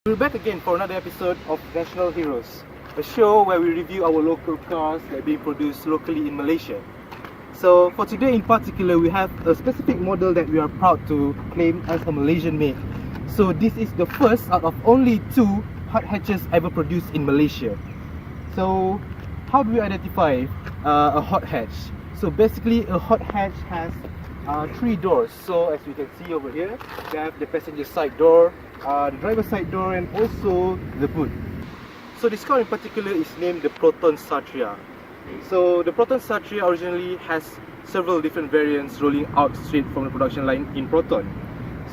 We're back again for another episode of National Heroes, a show where we review our local cars that are being produced locally in Malaysia. So for today in particular, we have a specific model that we are proud to claim as a Malaysian made. So this is the first out of only 2 hot hatches ever produced in Malaysia. So how do we identify a hot hatch? So basically a hot hatch has 3 doors. So as you can see over here, we have the passenger side door, the driver side door, and also the boot. So this car in particular is named the Proton Satria. So the Proton Satria originally has several different variants rolling out straight from the production line in Proton.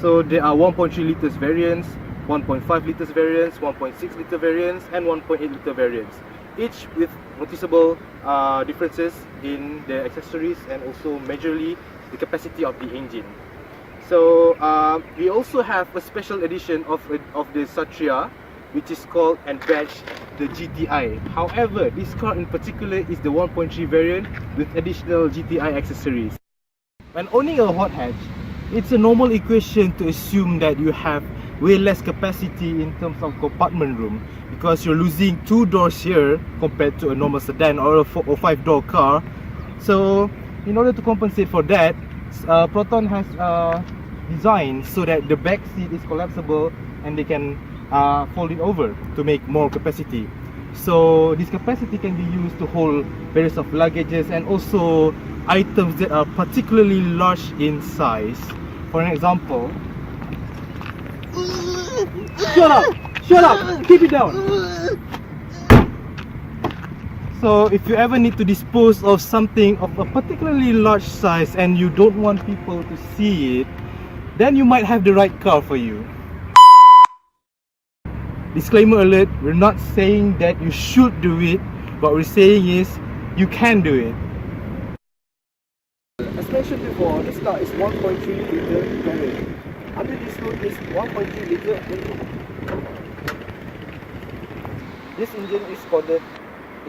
So there are 1.3 liters variants, 1.5 liters variants, 1.6 liter variants, and 1.8 liter variants, each with noticeable differences in the accessories and also majorly the capacity of the engine. So we also have a special edition of the Satria, which is called and badged the GTI. However, this car in particular is the 1.3 variant with additional GTI accessories. When owning a hot hatch, it's a normal equation to assume that you have way less capacity in terms of compartment room, because you're losing 2 doors here compared to a normal sedan or a 4 or 5 door car. So in order to compensate for that, Proton has designed so that the back seat is collapsible and they can fold it over to make more capacity. So this capacity can be used to hold various of luggages and also items that are particularly large in size. For an example, shut up, keep it down. So if you ever need to dispose of something of a particularly large size and you don't want people to see it, then you might have the right car for you. Disclaimer alert, we're not saying that you should do it. What we're saying is you can do it. As mentioned before, this car is 1.3 liter variant. Under this hood is 1.3 liter engine. This engine is coded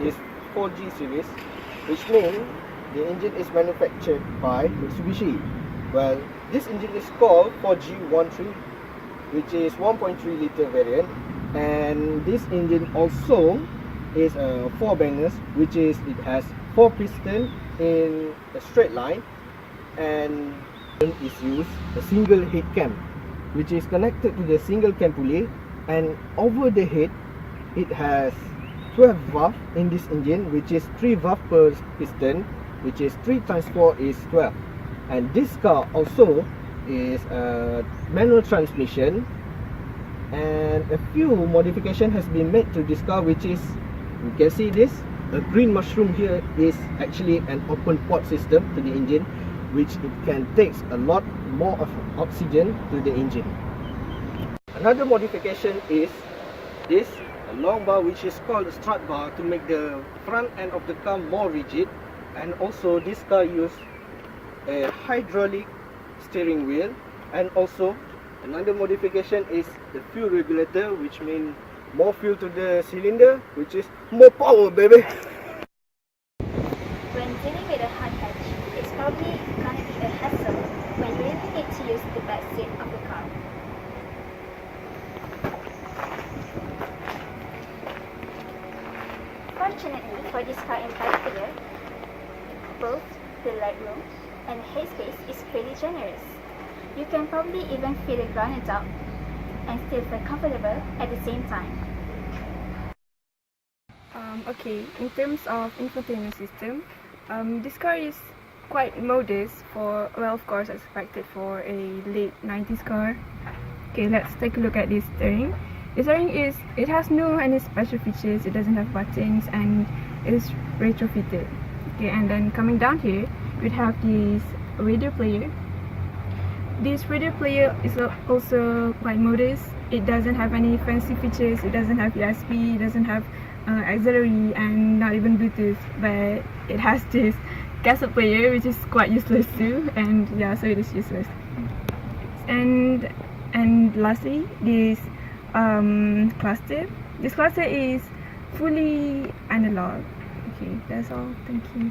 is 4G series, which means the engine is manufactured by Mitsubishi. Well, this engine is called 4G13, which is 1.3 liter variant. And this engine also is a 4 bangers, which is it has 4 pistons in a straight line, and is used a single head cam, which is connected to the single cam pulley, and over the head it has 12 valve in this engine, which is 3 valve per piston, which is 3 times 4 is 12. And this car also is a manual transmission, and a few modification has been made to this car, which is, you can see this, a green mushroom here is actually an open port system to the engine, which it can take a lot more of oxygen to the engine. Another modification is this, a long bar which is called a strut bar to make the front end of the car more rigid. And also this car uses a hydraulic steering wheel, and also another modification is the fuel regulator, which means more fuel to the cylinder, which is more power, baby. When dealing with a hot hatch, it's probably gonna be a hassle when you really need to use the back seat of the car. Fortunately for this car in particular, both the legroom and headspace is pretty generous. You can probably even fit a ground top and still feel comfortable at the same time. Okay, in terms of infotainment system, this car is quite modest for, well, of course, expected for a late 90s car. Okay, let's take a look at this steering. The steering it has no any special features, it doesn't have buttons, and it is retrofitted. Okay, and then coming down here, we have this radio player. This radio player is also quite modest. It doesn't have any fancy features, it doesn't have USB, it doesn't have auxiliary, and not even Bluetooth, but it has this cassette player, which is quite useless too, and yeah, so it is useless. And lastly, this cluster. This cluster is fully analog. Okay, that's all. Thank you.